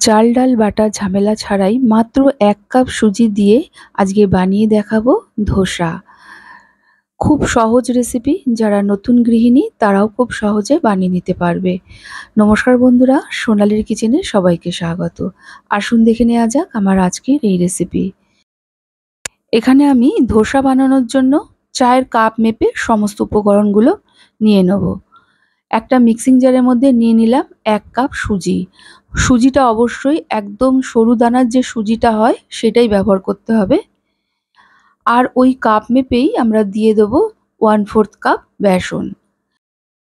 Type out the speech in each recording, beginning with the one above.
চাল ডাল বাটা ঝামেলা ছাড়াই মাত্র ১ কাপ সুজি দিয়ে আজকে বানিয়ে দেখাবো ধোসা। খুব সহজ রেসিপি, যারা নতুন গৃহিণী তারাও খুব সহজে বানিয়ে নিতে পারবে। নমস্কার বন্ধুরা, সোনালীর কিচেনে সবাইকে স্বাগত। আসুন দেখে নেওয়া যাক আমার আজকের এই রেসিপি। এখানে আমি ধোসা বানানোর জন্য চায়ের কাপ মেপে সমস্ত উপকরণগুলো নিয়ে নেব। একটা মিক্সিং জারের মধ্যে নিয়ে নিলাম ১ কাপ সুজি। সুজিটা অবশ্যই একদম সরু দানার যে সুজিটা হয় সেটাই ব্যবহার করতে হবে। আর ওই কাপ মেপেই আমরা দিয়ে দেবো 1/4 কাপ বেসন।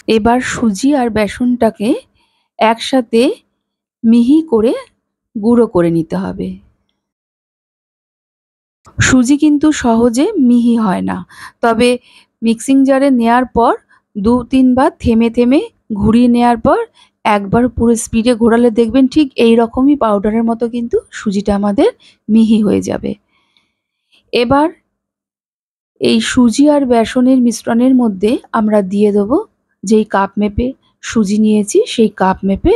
এবার সুজি আর বেসনটাকে একসাথে মিহি করে গুঁড়ো করে নিতে হবে। সুজি কিন্তু সহজে মিহি হয় না, তবে মিক্সিং জারে নেয়ার পর ২-৩ বার থেমে থেমে ঘুরিয়ে নেয়ার পর একবার পুরো স্পিডে ঘোরালে দেখবেন ঠিক এই রকমই পাউডারের মতো কিন্তু সুজিটা আমাদের মিহি হয়ে যাবে। এবার এই সুজি আর বেসনের মিশ্রণের মধ্যে আমরা দিয়ে দেবো যেই কাপ মেপে সুজি নিয়েছি সেই কাপ মেপে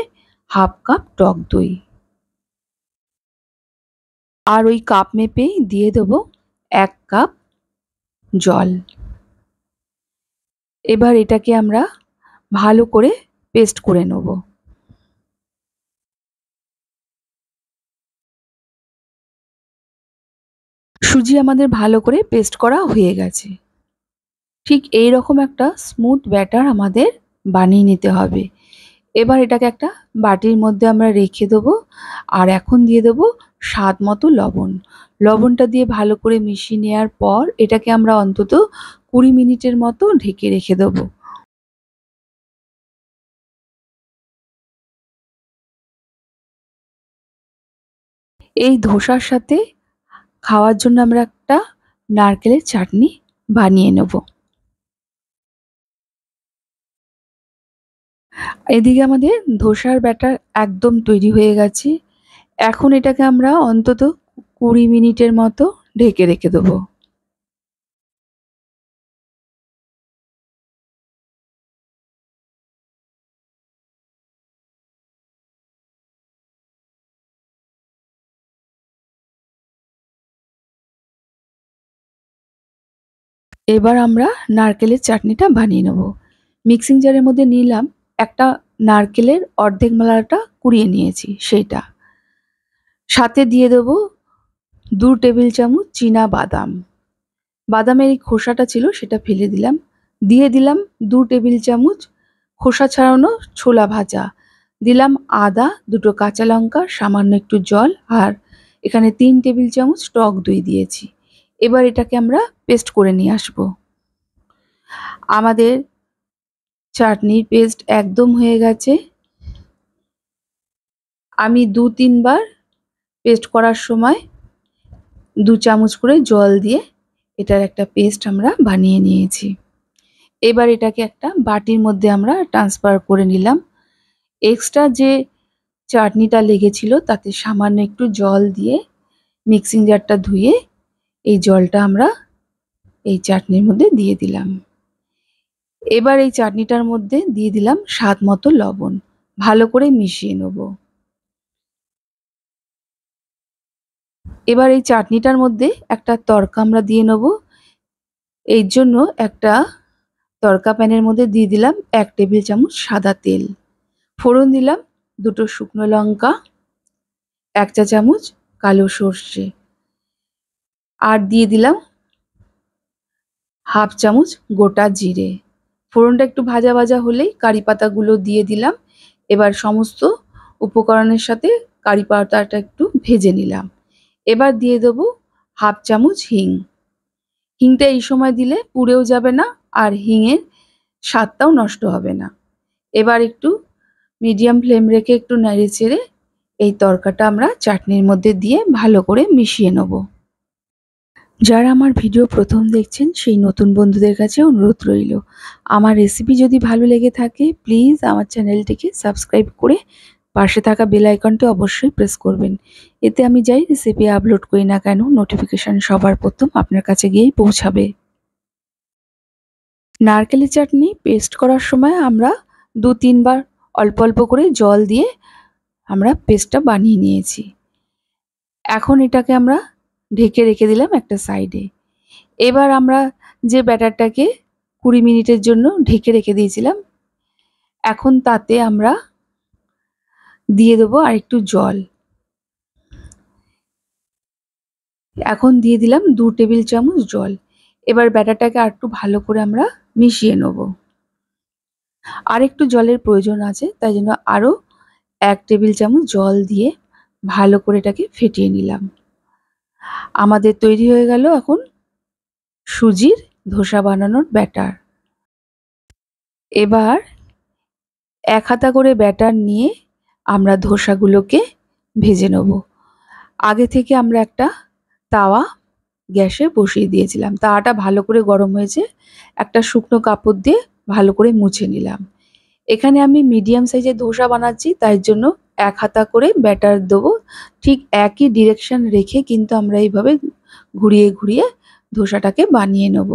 1/2 কাপ টক দই। আর ওই কাপ মেপেই দিয়ে দেবো ১ কাপ জল। এবার এটাকে আমরা ভালো করে পেস্ট করে নেব। সুজি আমাদের ভালো করে পেস্ট করা হয়ে গেছে। ঠিক এইরকম একটা স্মুথ ব্যাটার আমাদের বানিয়ে নিতে হবে। এবার এটাকে একটা বাটির মধ্যে আমরা রেখে দেবো। আর এখন দিয়ে দেবো স্বাদ মতো লবণ। লবণটা দিয়ে ভালো করে মিশিয়ে নেওয়ার পর এটাকে আমরা অন্তত ২০ মিনিটের মতো ঢেকে রেখে দেবো। এই ধোসার সাথে খাওয়ার জন্য আমরা একটা নারকেলের চাটনি বানিয়ে নেব। এদিকে আমাদের ধোসার ব্যাটার একদম তৈরি হয়ে গেছে। এখন এটাকে আমরা অন্তত ২০ মিনিটের মতো ঢেকে রেখে দেবো। এবার আমরা নারকেলের চাটনিটা বানিয়ে নেব। মিক্সিং জারের মধ্যে নিলাম একটা নারকেলের অর্ধেক মালাটা কুড়িয়ে নিয়েছি সেইটা। সাথে দিয়ে দেবো ২ টেবিল চামচ চীনা বাদাম। বাদামের এই খোসাটা ছিল সেটা ফেলে দিলাম। দিয়ে দিলাম ২ টেবিল চামচ খোসা ছাড়ানো ছোলা ভাজা। দিলাম আদা, ২টো কাঁচা লঙ্কা, সামান্য একটু জল আর এখানে ৩ টেবিল চামচ টক দই দিয়েছি। এবার এটাকে আমরা পেস্ট করে নিয়ে আসবো। আমাদের চাটনির পেস্ট একদম হয়ে গেছে। আমি ২-৩ বার পেস্ট করার সময় ২ চামচ করে জল দিয়ে এটার একটা পেস্ট আমরা বানিয়ে নিয়েছি। এবার এটাকে একটা বাটির মধ্যে আমরা ট্রান্সফার করে নিলাম। এক্সট্রা যে চাটনিটা লেগেছিল তাতে সামান্য একটু জল দিয়ে মিক্সিং জারটা ধুয়ে এই জলটা আমরা এই চাটনির মধ্যে দিয়ে দিলাম। এবার এই চাটনিটার মধ্যে দিয়ে দিলাম স্বাদ মতো লবণ। ভালো করে মিশিয়ে নেব। এবার এই চাটনিটার মধ্যে একটা তড়কা আমরা দিয়ে নেব। এর জন্য একটা তড়কা প্যানের মধ্যে দিয়ে দিলাম ১ টেবিল চামচ সাদা তেল। ফোড়ন দিলাম ২টো শুকনো লঙ্কা, ১ চা চামচ কালো সর্ষে আর দিয়ে দিলাম 1/2 চামচ গোটা জিরে। ফোড়নটা একটু ভাজা ভাজা হলেই কারি পাতাগুলো দিয়ে দিলাম। এবার সমস্ত উপকরণের সাথে কারি পাতাটা একটু ভেজে নিলাম। এবার দিয়ে দেবো 1/2 চামচ হিং। হিংটা এই সময় দিলে পুড়েও যাবে না আর হিঙের স্বাদটাও নষ্ট হবে না। এবার একটু মিডিয়াম ফ্লেম রেখে একটু নেড়েচেড়ে এই তড়কাটা আমরা চাটনির মধ্যে দিয়ে ভালো করে মিশিয়ে নেব। যারা আমার ভিডিও প্রথম দেখছেন সেই নতুন বন্ধুদের কাছে অনুরোধ রইল, আমার রেসিপি যদি ভালো লেগে থাকে প্লিজ আমার চ্যানেলটিকে সাবস্ক্রাইব করে পাশে থাকা বেল আইকনটি অবশ্যই প্রেস করবেন। এতে আমি যাই রেসিপি আপলোড করি না কেন নোটিফিকেশান সবার প্রথম আপনার কাছে গিয়েই পৌঁছাবে। নারকেলের চাটনি পেস্ট করার সময় আমরা ২-৩ বার অল্প অল্প করে জল দিয়ে আমরা পেস্টটা বানিয়ে নিয়েছি। এখন এটাকে আমরা ঢেকে রেখে দিলাম একটা সাইডে। এবার আমরা যে ব্যাটারটাকে ২০ মিনিটের জন্য ঢেকে রেখে দিয়েছিলাম, এখন তাতে আমরা দিয়ে দেবো আরেকটু জল। এখন দিয়ে দিলাম ২ টেবিল চামচ জল। এবার ব্যাটারটাকে আরেকটু ভালো করে আমরা মিশিয়ে নেব। আরেকটু জলের প্রয়োজন আছে, তাই জন্য আরও ১ টেবিল চামচ জল দিয়ে ভালো করে এটাকে ফেটিয়ে নিলাম। আমাদের তৈরি হয়ে গেল এখন সুজির ধোসা বানানোর ব্যাটার। এবার ১ হাতা করে ব্যাটার নিয়ে আমরা ধোসাগুলোকে ভেজে নেব। আগে থেকে আমরা একটা তাওয়া গ্যাসে বসিয়ে দিয়েছিলাম। তাওয়াটা ভালো করে গরম হয়েছে, একটা শুকনো কাপড় দিয়ে ভালো করে মুছে নিলাম। এখানে আমি মিডিয়াম সাইজের ধোসা বানাচ্ছি, তাই জন্য ১ হাতা করে ব্যাটার দেবো। ঠিক একই ডিরেকশন রেখে কিন্তু আমরা এইভাবে ঘুরিয়ে ঘুরিয়ে ধোসাটাকে বানিয়ে নেব।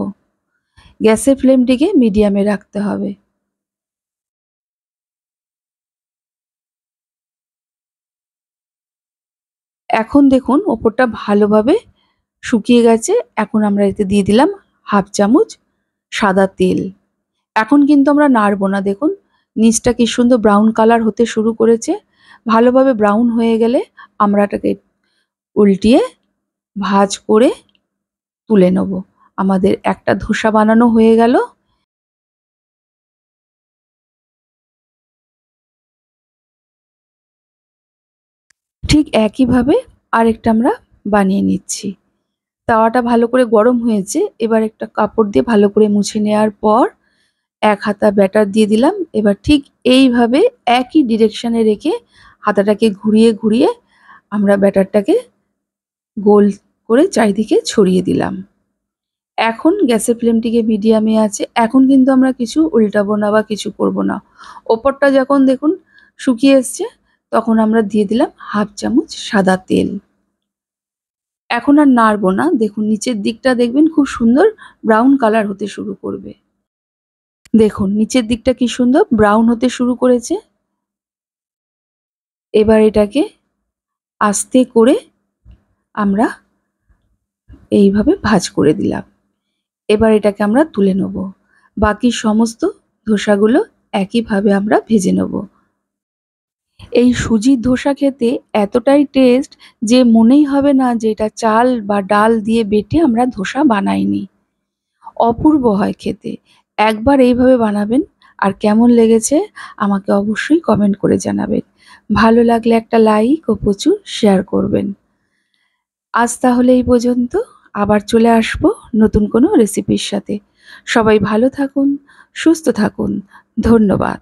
গ্যাসের ফ্লেমটিকে মিডিয়ামে রাখতে হবে। এখন দেখুন ওপরটা ভালোভাবে শুকিয়ে গেছে। এখন আমরা এতে দিয়ে দিলাম ১/২ চামচ সাদা তেল। এখন কিন্তু আমরা নাড়বো না, দেখুন নিচটা কি সুন্দর ব্রাউন কালার হতে শুরু করেছে। ভালোভাবে ব্রাউন হয়ে গেলে আমরা এটাকে উল্টিয়ে ভাঁজ করে তুলে নেব। আমাদের একটা ধোসা বানানো হয়ে গেল। ঠিক একইভাবে আরেকটা আমরা বানিয়ে নিচ্ছি। তাওয়াটা ভালো করে গরম হয়েছে, এবার একটা কাপড় দিয়ে ভালো করে মুছে নেওয়ার পর ১ হাতা ব্যাটার দিয়ে দিলাম। এবার ঠিক এইভাবে একই ডিরেকশনে রেখে হাতাটাকে ঘুরিয়ে ঘুরিয়ে আমরা ব্যাটারটাকে গোল করে চারিদিকে ছড়িয়ে দিলাম। এখন গ্যাসের ফ্লেমটিকে মিডিয়ামে আছে। এখন কিন্তু আমরা কিছু উল্টাবো না বা কিছু করব না। ওপরটা যখন দেখুন শুকিয়ে এসছে, তখন আমরা দিয়ে দিলাম ১/২ চামচ সাদা তেল। এখন আর নাড়বো না। দেখুন নিচের দিকটা দেখবেন খুব সুন্দর ব্রাউন কালার হতে শুরু করবে। দেখুন নিচের দিকটা কি সুন্দর ব্রাউন হতে শুরু করেছে। এবার এটাকে আস্তে করে আমরা এইভাবে ভাঁজ করে দিলাম। এবার এটাকে আমরা তুলে নেব। বাকি সমস্ত ধোসাগুলো একইভাবে আমরা ভেজে নেব। এই সুজির ধোসা খেতে এতটাই টেস্ট যে মনেই হবে না যে এটা চাল বা ডাল দিয়ে বেটে আমরা ধোসা বানাইনি। অপূর্ব হয় খেতে। একবার এইভাবে বানাবেন, আর কেমন লেগেছে আমাকে অবশ্যই কমেন্ট করে জানাবেন। ভালো লাগলে একটা লাইক ও প্রচুর শেয়ার করবেন। আজ তাহলে এই পর্যন্ত। আবার চলে আসবো নতুন কোনো রেসিপির সাথে। সবাই ভালো থাকুন, সুস্থ থাকুন। ধন্যবাদ।